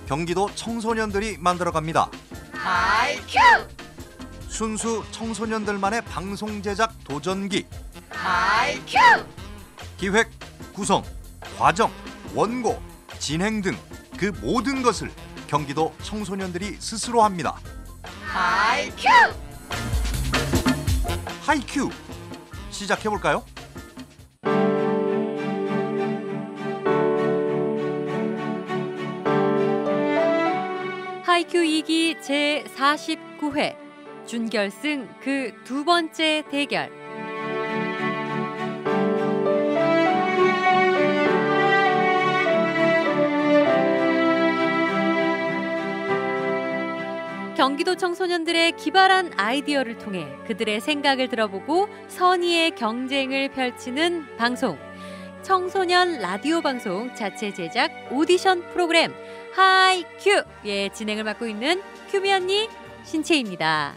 경기도 청소년들이 만들어갑니다. 하이큐! 순수 청소년들만의 방송 제작 도전기. 하이큐! 기획, 구성, 과정, 원고, 진행 등 그 모든 것을 경기도 청소년들이 스스로 합니다. 하이큐! 하이큐! 시작해볼까요? 하이큐 2기 제49회 준결승 그 두 번째 대결. 경기도 청소년들의 기발한 아이디어를 통해 그들의 생각을 들어보고 선의의 경쟁을 펼치는 방송. 청소년 라디오 방송 자체 제작 오디션 프로그램 하이큐의 진행을 맡고 있는 큐미 언니 신채입니다.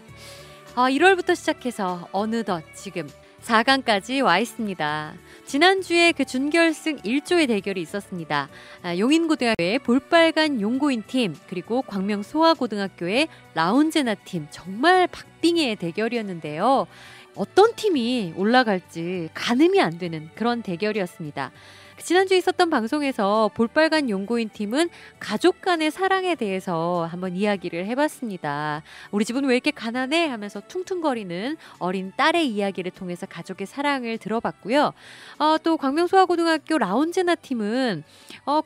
1월부터 시작해서 어느덧 지금 4강까지 와 있습니다. 지난주에 그 준결승 1조의 대결이 있었습니다. 용인고등학교의 볼빨간 용고인 팀, 그리고 광명 소아고등학교의 라운제나 팀, 정말 박빙의 대결이었는데요. 어떤 팀이 올라갈지 가늠이 안 되는 그런 대결이었습니다. 지난주에 있었던 방송에서 볼빨간 용고인 팀은 가족 간의 사랑에 대해서 한번 이야기를 해봤습니다. 우리 집은 왜 이렇게 가난해? 하면서 퉁퉁거리는 어린 딸의 이야기를 통해서 가족의 사랑을 들어봤고요. 또 광명소아고등학교 라운제나 팀은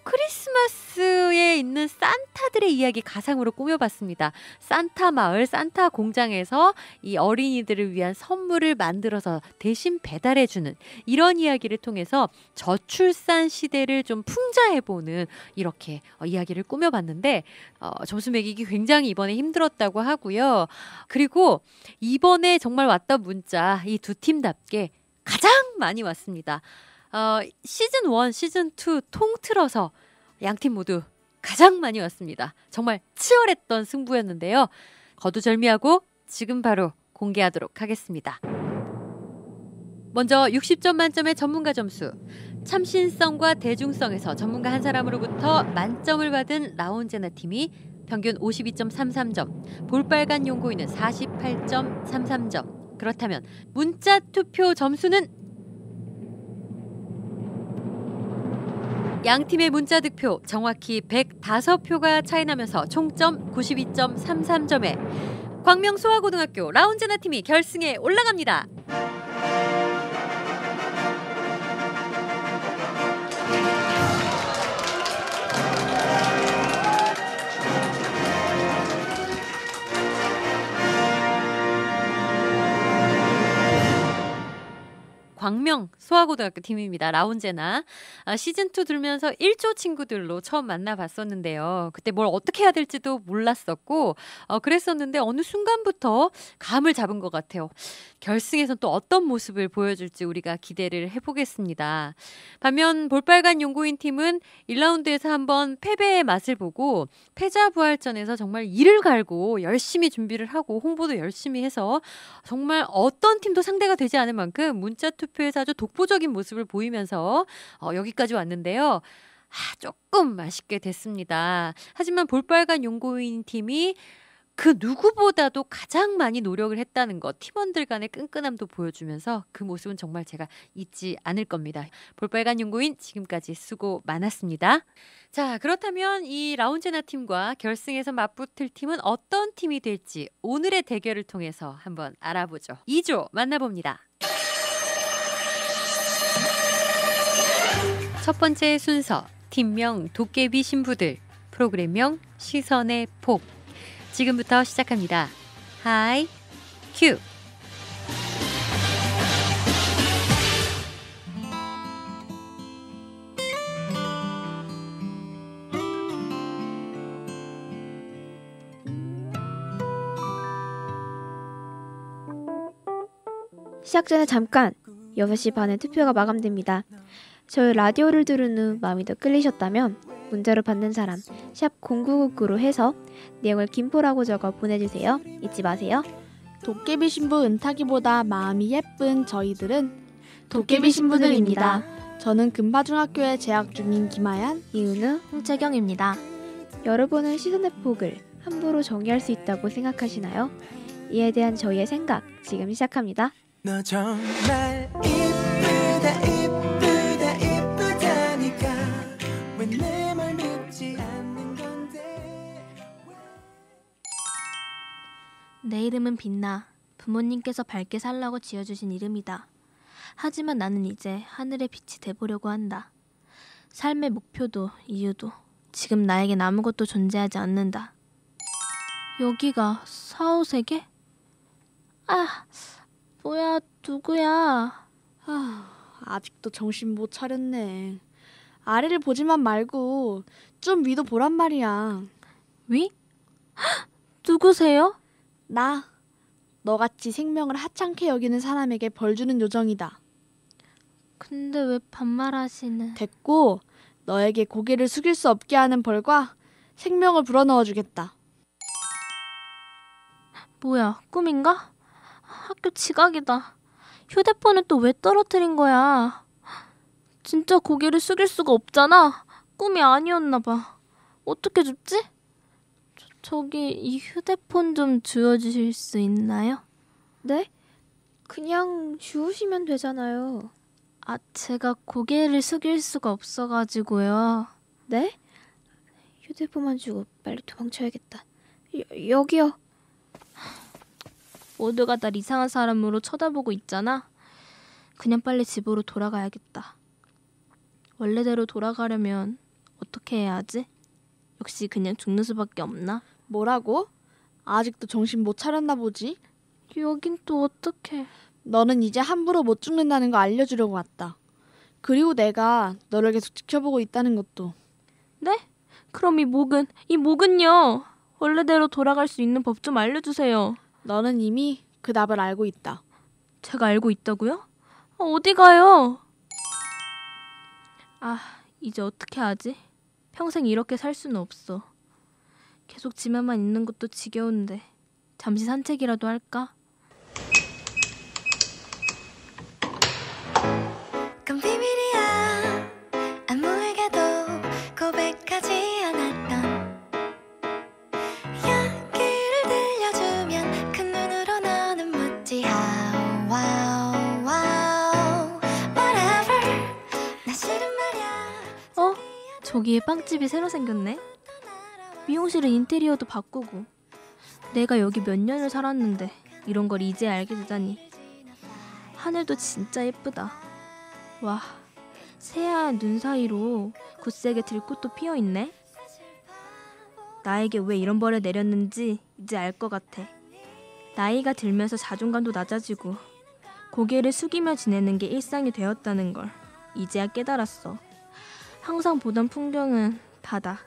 크리스마스에 있는 산타들의 이야기 가상으로 꾸며봤습니다. 산타 마을, 산타 공장에서 이 어린이들을 위한 선물을 만들어서 대신 배달해주는 이런 이야기를 통해서 저출산 시대를 좀 풍자해보는 이렇게 이야기를 꾸며봤는데 점수 매기기 굉장히 이번에 힘들었다고 하고요. 그리고 이번에 정말 왔던 문자 이 두 팀답게 가장 많이 왔습니다. 시즌 1, 시즌 2 통틀어서 양팀 모두 가장 많이 왔습니다. 정말 치열했던 승부였는데요. 거두절미하고 지금 바로 공개하도록 하겠습니다. 먼저 60점 만점의 전문가 점수. 참신성과 대중성에서 전문가 한 사람으로부터 만점을 받은 라운제나 팀이 평균 52.33점, 볼빨간 용고인은 48.33점. 그렇다면 문자 투표 점수는 양 팀의 문자 득표 정확히 105표가 차이나면서 총점 92.33점에 광명 소아고등학교 라운제나 팀이 결승에 올라갑니다. 광명 소아고등학교 팀입니다. 라운제나. 시즌2 들면서 1조 친구들로 처음 만나봤었는데요. 그때 뭘 어떻게 해야 될지도 몰랐었고 그랬었는데 어느 순간부터 감을 잡은 것 같아요. 결승에서는 또 어떤 모습을 보여줄지 우리가 기대를 해보겠습니다. 반면 볼빨간 용고인 팀은 1라운드에서 한번 패배의 맛을 보고 패자부활전에서 정말 이를 갈고 열심히 준비를 하고 홍보도 열심히 해서 정말 어떤 팀도 상대가 되지 않을 만큼 문자 투표에서 아주 독보적인 모습을 보이면서 여기까지 왔는데요. 조금 아쉽게 됐습니다. 하지만 볼빨간 용고인 팀이 그 누구보다도 가장 많이 노력을 했다는 것, 팀원들 간의 끈끈함도 보여주면서 그 모습은 정말 제가 잊지 않을 겁니다. 볼빨간 용고인 지금까지 수고 많았습니다. 자, 그렇다면 이 라운제나 팀과 결승에서 맞붙을 팀은 어떤 팀이 될지 오늘의 대결을 통해서 한번 알아보죠. 2조 만나봅니다. 첫 번째 순서, 팀명 도깨비 신부들, 프로그램명 시선의 폭. 지금부터 시작합니다. 하이 큐. 시작 전에 잠깐 6시 반에 투표가 마감됩니다. 저희 라디오를 들은 후 마음이 더 끌리셨다면 문자로 받는 사람 샵 0999로 해서 내용을 김포라고 적어 보내주세요. 잊지 마세요. 도깨비 신부 은탁이보다 마음이 예쁜 저희들은 도깨비 신부들입니다. 저는 금바중학교에 재학 중인 김하연, 이은우, 홍채경입니다. 여러분은 시선의 폭을 함부로 정의할 수 있다고 생각하시나요? 이에 대한 저희의 생각 지금 시작합니다. 너 정말 이쁘다 이쁘다 이쁘다니까 왜 내 말 믿지 않는 건데. 내 이름은 빛나. 부모님께서 밝게 살라고 지어주신 이름이다. 하지만 나는 이제 하늘의 빛이 돼보려고 한다. 삶의 목표도 이유도 지금 나에겐 아무것도 존재하지 않는다. 여기가 사후세계? 아, 뭐야, 누구야? 아직도 정신 못 차렸네. 아래를 보지만 말고 좀 위도 보란 말이야. 위? 헉, 누구세요? 나. 너같이 생명을 하찮게 여기는 사람에게 벌 주는 요정이다. 근데 왜 반말하시는... 됐고, 너에게 고개를 숙일 수 없게 하는 벌과 생명을 불어넣어 주겠다. 뭐야, 꿈인가? 학교 지각이다. 휴대폰은 또 왜 떨어뜨린 거야? 진짜 고개를 숙일 수가 없잖아. 꿈이 아니었나 봐. 어떻게 줍지? 저기 이 휴대폰 좀 주워주실 수 있나요? 네? 그냥 주우시면 되잖아요. 아, 제가 고개를 숙일 수가 없어가지고요. 네? 휴대폰만 주고 빨리 도망쳐야겠다. 여기요. 모두가 날 이상한 사람으로 쳐다보고 있잖아. 그냥 빨리 집으로 돌아가야겠다. 원래대로 돌아가려면 어떻게 해야 하지? 역시 그냥 죽는 수밖에 없나? 뭐라고? 아직도 정신 못 차렸나 보지? 여긴 또 어떡해. 너는 이제 함부로 못 죽는다는 거 알려주려고 왔다. 그리고 내가 너를 계속 지켜보고 있다는 것도. 네? 그럼 이 목은요? 원래대로 돌아갈 수 있는 법 좀 알려주세요. 너는 이미 그 답을 알고 있다. 제가 알고 있다고요? 어디 가요? 아, 이제 어떻게 하지? 평생 이렇게 살 수는 없어. 계속 집에만 있는 것도 지겨운데 잠시 산책이라도 할까? 그건 비밀이야. 아무에게도 고백하지 않았던 이야기를 들려주면 그 눈으로 너는 묻지 how wow wow whatever 나 싫은 말야. 저기에 빵집이 새로 생겼네. 미용실은 인테리어도 바꾸고. 내가 여기 몇 년을 살았는데 이런 걸 이제 알게 되다니. 하늘도 진짜 예쁘다. 와, 새하얀 눈 사이로 굳세게 들꽃도 피어있네. 나에게 왜 이런 벌을 내렸는지 이제 알 것 같아. 나이가 들면서 자존감도 낮아지고 고개를 숙이며 지내는 게 일상이 되었다는 걸 이제야 깨달았어. 항상 보던 풍경은 바다,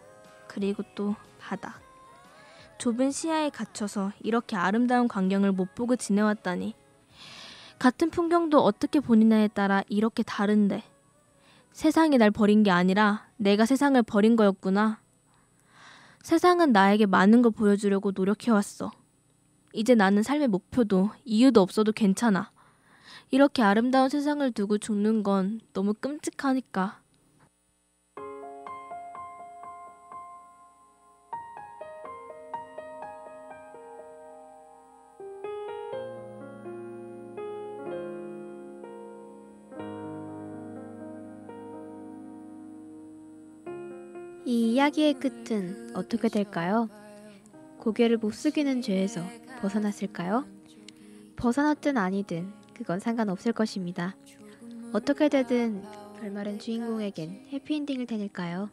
그리고 또 바다. 좁은 시야에 갇혀서 이렇게 아름다운 광경을 못 보고 지내왔다니. 같은 풍경도 어떻게 보느냐에 따라 이렇게 다른데 세상이 날 버린 게 아니라 내가 세상을 버린 거였구나. 세상은 나에게 많은 걸 보여주려고 노력해왔어. 이제 나는 삶의 목표도 이유도 없어도 괜찮아. 이렇게 아름다운 세상을 두고 죽는 건 너무 끔찍하니까. 이 이야기의 끝은 어떻게 될까요? 고개를 못 숙이는 죄에서 벗어났을까요? 벗어났든 아니든 그건 상관없을 것입니다. 어떻게 되든 결말은 주인공에겐 해피엔딩일 테니까요.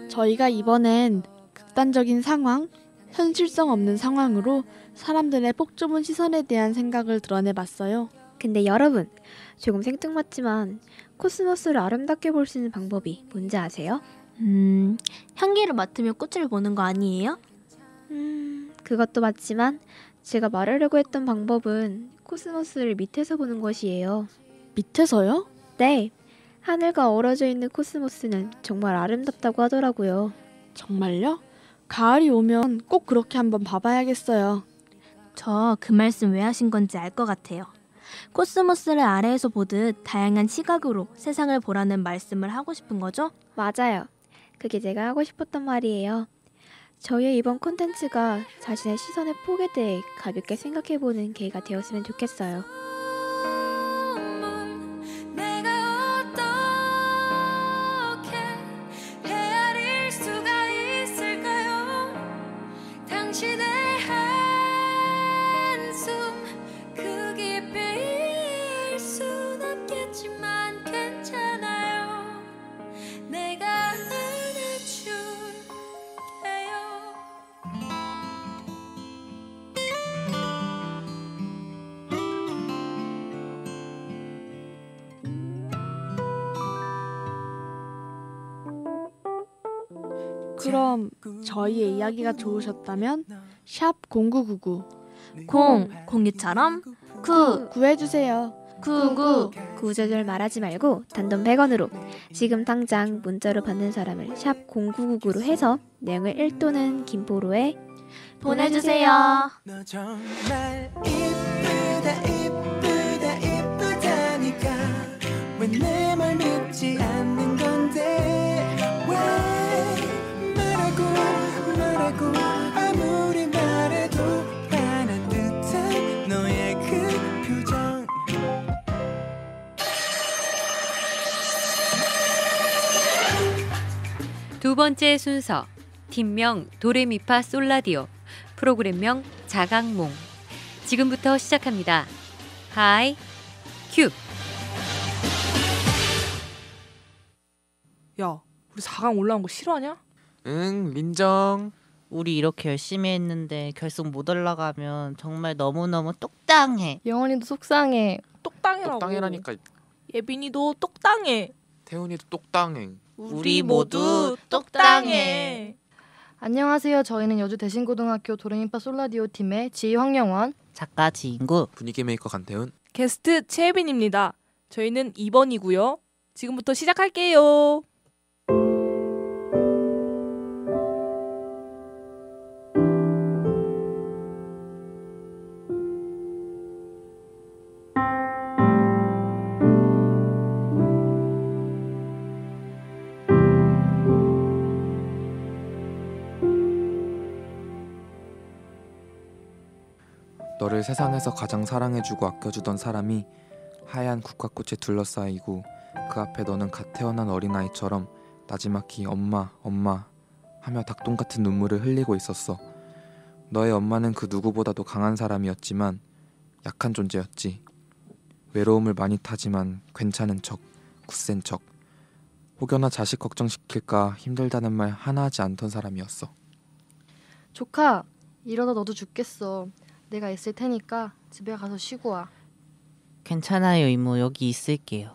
저희가 이번엔 극단적인 상황, 현실성 없는 상황으로 사람들의 폭 좁은 시선에 대한 생각을 드러내봤어요. 근데 여러분, 조금 생뚱맞지만 코스모스를 아름답게 볼 수 있는 방법이 뭔지 아세요? 향기를 맡으며 꽃을 보는 거 아니에요? 그것도 맞지만 제가 말하려고 했던 방법은 코스모스를 밑에서 보는 것이에요. 밑에서요? 네, 하늘과 어우러져 있는 코스모스는 정말 아름답다고 하더라고요. 정말요? 가을이 오면 꼭 그렇게 한번 봐봐야겠어요. 저 그 말씀 왜 하신 건지 알 것 같아요. 코스모스를 아래에서 보듯 다양한 시각으로 세상을 보라는 말씀을 하고 싶은 거죠? 맞아요. 그게 제가 하고 싶었던 말이에요. 저희의 이번 콘텐츠가 자신의 시선의 폭에 대해 가볍게 생각해보는 계기가 되었으면 좋겠어요. 내가 어떻게 헤아릴 수가 있을까요? 당신의 한숨 그 깊이 이해할 순 없겠지만 괜찮아요. 내가 안아줄게요. 그럼 저희의 이야기가 좋으셨다면 샵 0999 공이처럼 구해주세요. 99 구조절 말하지 말고 단돈 100원으로 지금 당장 문자로 받는 사람을 샵 0999로 해서 내용을 1또는 김포로에 보내주세요. 너 정말 이쁘다 이쁘다 이쁘다니까 왜 내 말 믿지 않는 건데 왜 말하고 아무리 말해도 반한 듯한 너의 그 표정 두 번째 순서 팀명 도레미파 솔라디오, 프로그램명 자각몽. 지금부터 시작합니다. 하이 큐. 야, 우리 4강 올라온 거 싫어하냐? 응, 민정. 우리 이렇게 열심히 했는데 결승 못 올라가면 정말 너무너무 똑당해. 영원이도 속상해. 똑당해라고. 똑당해라니까. 예빈이도 똑당해. 태훈이도 똑당해. 우리 모두 똑당해. 안녕하세요. 저희는 여주 대신고등학교 도레미파 솔라디오 팀의 지희 황영원, 작가 지인구, 분위기 메이커 간태훈. 게스트 최혜빈입니다. 저희는 2번이고요. 지금부터 시작할게요. 너를 세상에서 가장 사랑해주고 아껴주던 사람이 하얀 국화꽃에 둘러싸이고 그 앞에 너는 갓 태어난 어린아이처럼 나지막히 엄마 엄마 하며 닭똥 같은 눈물을 흘리고 있었어. 너의 엄마는 그 누구보다도 강한 사람이었지만 약한 존재였지. 외로움을 많이 타지만 괜찮은 척, 굳센 척. 혹여나 자식 걱정시킬까 힘들다는 말 하나 하지 않던 사람이었어. 조카, 이러다 너도 죽겠어. 내가 있을 테니까 집에 가서 쉬고 와. 괜찮아요 이모, 여기 있을게요.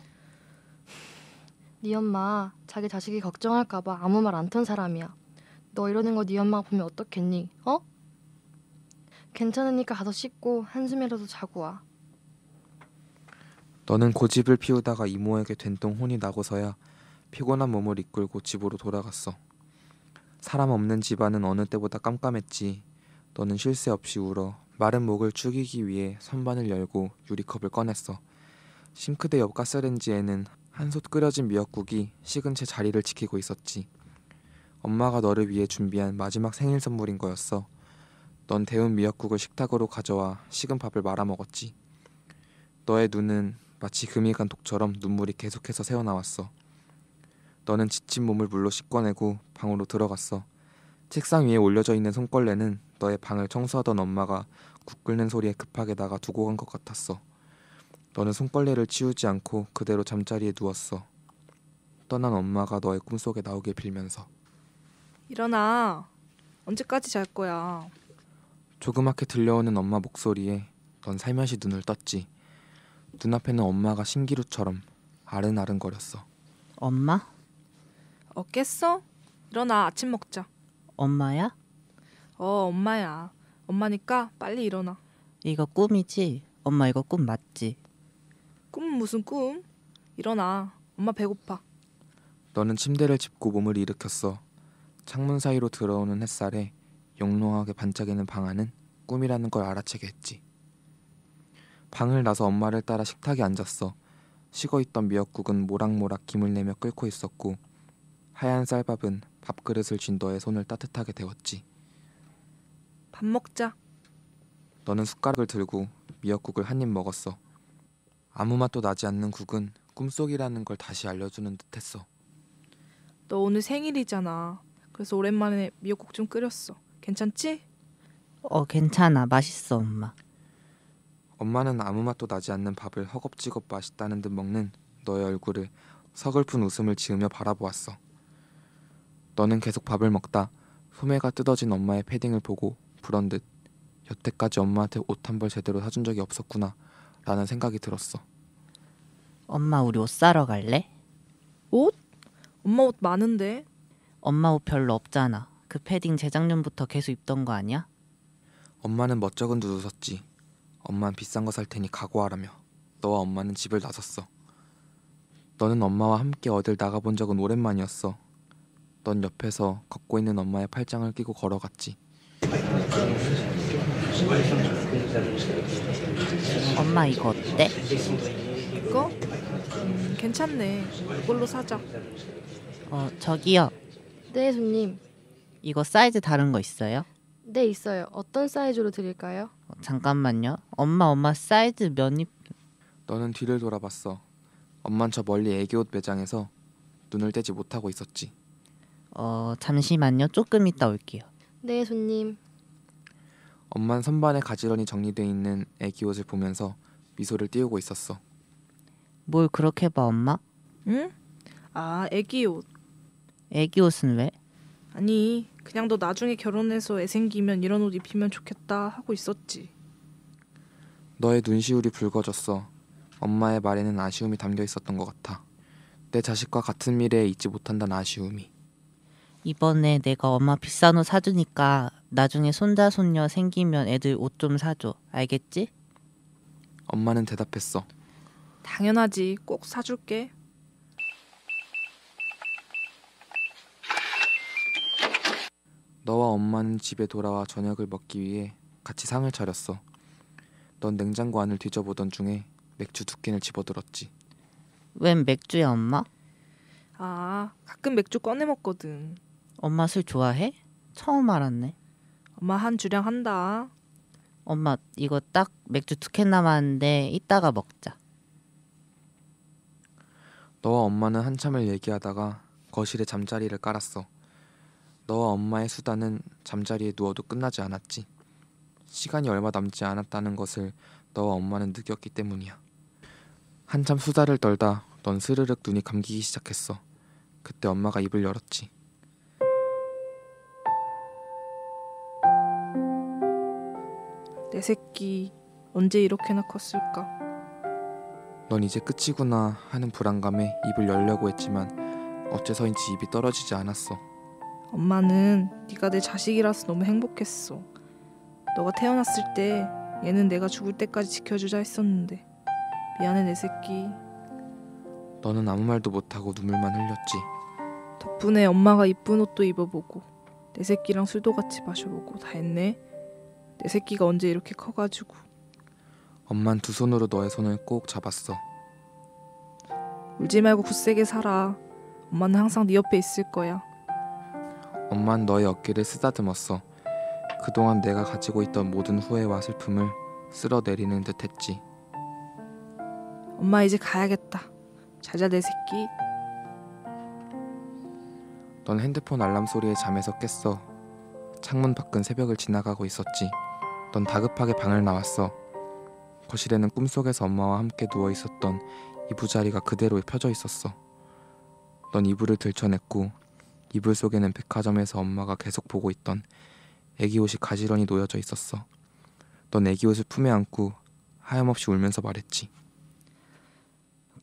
네 엄마 자기 자식이 걱정할까 봐 아무 말 안 턴 사람이야. 너 이러는 거 네 엄마가 보면 어떻겠니? 어? 괜찮으니까 가서 씻고 한숨이라도 자고 와. 너는 고집을 피우다가 이모에게 된통 혼이 나고서야 피곤한 몸을 이끌고 집으로 돌아갔어. 사람 없는 집안은 어느 때보다 깜깜했지. 너는 쉴 새 없이 울어 마른 목을 축이기 위해 선반을 열고 유리컵을 꺼냈어. 싱크대 옆 가스레인지에는 한솥 끓여진 미역국이 식은 채 자리를 지키고 있었지. 엄마가 너를 위해 준비한 마지막 생일 선물인 거였어. 넌 데운 미역국을 식탁으로 가져와 식은 밥을 말아 먹었지. 너의 눈은 마치 금이 간 독처럼 눈물이 계속해서 새어나왔어. 너는 지친 몸을 물로 씻어내고 방으로 들어갔어. 책상 위에 올려져 있는 손걸레는 너의 방을 청소하던 엄마가 국 끓는 소리에 급하게 나가 두고 간 것 같았어. 너는 손걸레를 치우지 않고 그대로 잠자리에 누웠어. 떠난 엄마가 너의 꿈속에 나오길 빌면서. 일어나. 언제까지 잘 거야? 조그맣게 들려오는 엄마 목소리에 넌 살며시 눈을 떴지. 눈앞에는 엄마가 신기루처럼 아른아른거렸어. 엄마? 깼어? 일어나, 아침 먹자. 엄마야? 엄마야. 엄마니까 빨리 일어나. 이거 꿈이지? 엄마 이거 꿈 맞지? 꿈은 무슨 꿈? 일어나. 엄마 배고파. 너는 침대를 짚고 몸을 일으켰어. 창문 사이로 들어오는 햇살에 영롱하게 반짝이는 방 안은 꿈이라는 걸 알아채게 했지. 방을 나서 엄마를 따라 식탁에 앉았어. 식어있던 미역국은 모락모락 김을 내며 끓고 있었고 하얀 쌀밥은 밥그릇을 쥔 너의 손을 따뜻하게 데웠지. 밥 먹자. 너는 숟가락을 들고 미역국을 한 입 먹었어. 아무 맛도 나지 않는 국은 꿈속이라는 걸 다시 알려주는 듯했어. 너 오늘 생일이잖아. 그래서 오랜만에 미역국 좀 끓였어. 괜찮지? 괜찮아. 맛있어, 엄마. 엄마는 아무 맛도 나지 않는 밥을 허겁지겁 맛있다는 듯 먹는 너의 얼굴을 서글픈 웃음을 지으며 바라보았어. 너는 계속 밥을 먹다 소매가 뜯어진 엄마의 패딩을 보고 불현듯 여태까지 엄마한테 옷 한 벌 제대로 사준 적이 없었구나 라는 생각이 들었어. 엄마, 우리 옷 사러 갈래? 옷? 엄마 옷 많은데. 엄마 옷 별로 없잖아. 그 패딩 재작년부터 계속 입던 거 아니야? 엄마는 멋쩍은 듯 웃었지. 엄만 비싼 거 살 테니 각오하라며. 너와 엄마는 집을 나섰어. 너는 엄마와 함께 어딜 나가본 적은 오랜만이었어. 넌 옆에서 걷고 있는 엄마의 팔짱을 끼고 걸어갔지. 엄마, 이거 어때? 이거? 괜찮네. 이걸로 사자. 저기요. 네, 손님. 이거 사이즈 다른 거 있어요? 네, 있어요. 어떤 사이즈로 드릴까요? 잠깐만요. 엄마 사이즈 몇 입? 너는 뒤를 돌아봤어. 엄만 저 멀리 애기옷 매장에서 눈을 떼지 못하고 있었지. 잠시만요. 조금 있다 올게요. 네, 손님. 엄만 선반에 가지런히 정리되어 있는 애기옷을 보면서 미소를 띄우고 있었어. 뭘 그렇게 봐, 엄마? 응? 아, 애기 옷. 애기 옷은 왜? 아니, 그냥 너 나중에 결혼해서 애 생기면 이런 옷 입히면 좋겠다 하고 있었지. 너의 눈시울이 붉어졌어. 엄마의 말에는 아쉬움이 담겨 있었던 것 같아. 내 자식과 같은 미래에 있지 못한다는 아쉬움이. 이번에 내가 엄마 비싼 옷 사주니까 나중에 손자 손녀 생기면 애들 옷 좀 사줘. 알겠지? 엄마는 대답했어. 당연하지. 꼭 사줄게. 너와 엄마는 집에 돌아와 저녁을 먹기 위해 같이 상을 차렸어. 넌 냉장고 안을 뒤져보던 중에 맥주 2캔을 집어들었지. 웬 맥주야, 엄마? 아, 가끔 맥주 꺼내 먹거든. 엄마 술 좋아해? 처음 알았네. 엄마 한 주량 한다. 엄마, 이거 딱 맥주 2캔 남았는데 이따가 먹자. 너와 엄마는 한참을 얘기하다가 거실에 잠자리를 깔았어. 너와 엄마의 수다는 잠자리에 누워도 끝나지 않았지. 시간이 얼마 남지 않았다는 것을 너와 엄마는 느꼈기 때문이야. 한참 수다를 떨다 넌 스르륵 눈이 감기기 시작했어. 그때 엄마가 입을 열었지. 내 새끼 언제 이렇게나 컸을까. 넌 이제 끝이구나 하는 불안감에 입을 열려고 했지만 어째서인지 입이 떨어지지 않았어. 엄마는 네가 내 자식이라서 너무 행복했어. 너가 태어났을 때 얘는 내가 죽을 때까지 지켜주자 했었는데. 미안해 내 새끼. 너는 아무 말도 못하고 눈물만 흘렸지. 덕분에 엄마가 이쁜 옷도 입어보고 내 새끼랑 술도 같이 마셔보고 다 했네. 내 새끼가 언제 이렇게 커가지고. 엄만 두 손으로 너의 손을 꼭 잡았어. 울지 말고 굳세게 살아. 엄마는 항상 네 옆에 있을 거야. 엄만 너의 어깨를 쓰다듬었어. 그동안 내가 가지고 있던 모든 후회와 슬픔을 쓸어내리는 듯 했지. 엄마 이제 가야겠다. 자자 내 새끼. 넌 핸드폰 알람 소리에 잠에서 깼어. 창문 밖은 새벽을 지나가고 있었지. 넌 다급하게 방을 나왔어. 거실에는 꿈속에서 엄마와 함께 누워 있었던 이부자리가 그대로 펴져 있었어. 넌 이불을 들춰냈고 이불 속에는 백화점에서 엄마가 계속 보고 있던 애기 옷이 가지런히 놓여져 있었어. 넌 애기 옷을 품에 안고 하염없이 울면서 말했지.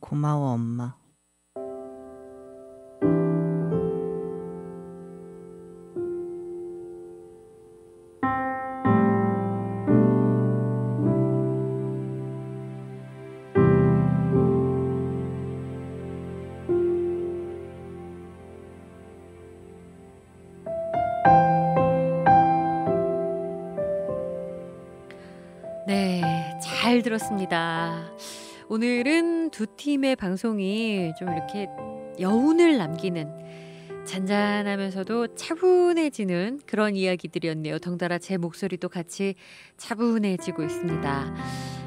고마워, 엄마. 네, 잘 들었습니다. 오늘은 두 팀의 방송이 좀 이렇게 여운을 남기는 잔잔하면서도 차분해지는 그런 이야기들이었네요. 덩달아 제 목소리도 같이 차분해지고 있습니다.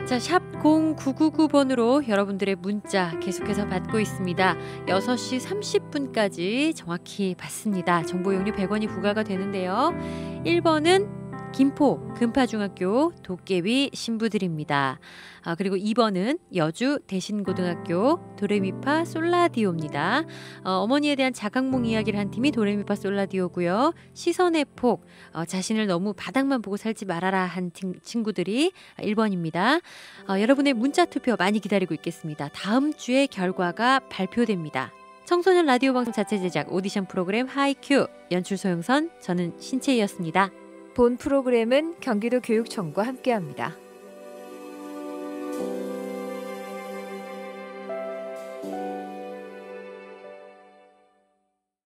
자, 샵 0999번으로 여러분들의 문자 계속해서 받고 있습니다. 6시 30분까지 정확히 받습니다. 정보 용료 100원이 부과가 되는데요. 1번은 김포 금파중학교 도깨비 신부들입니다. 그리고 2번은 여주 대신고등학교 도레미파 솔라디오입니다. 어머니에 대한 자각몽 이야기를 한 팀이 도레미파 솔라디오고요. 시선의 폭, 자신을 너무 바닥만 보고 살지 말아라 한 친구들이 1번입니다. 여러분의 문자 투표 많이 기다리고 있겠습니다. 다음 주에 결과가 발표됩니다. 청소년 라디오 방송 자체 제작 오디션 프로그램 하이큐 연출 소영선, 저는 신채희였습니다. 본 프로그램은 경기도 교육청과 함께합니다.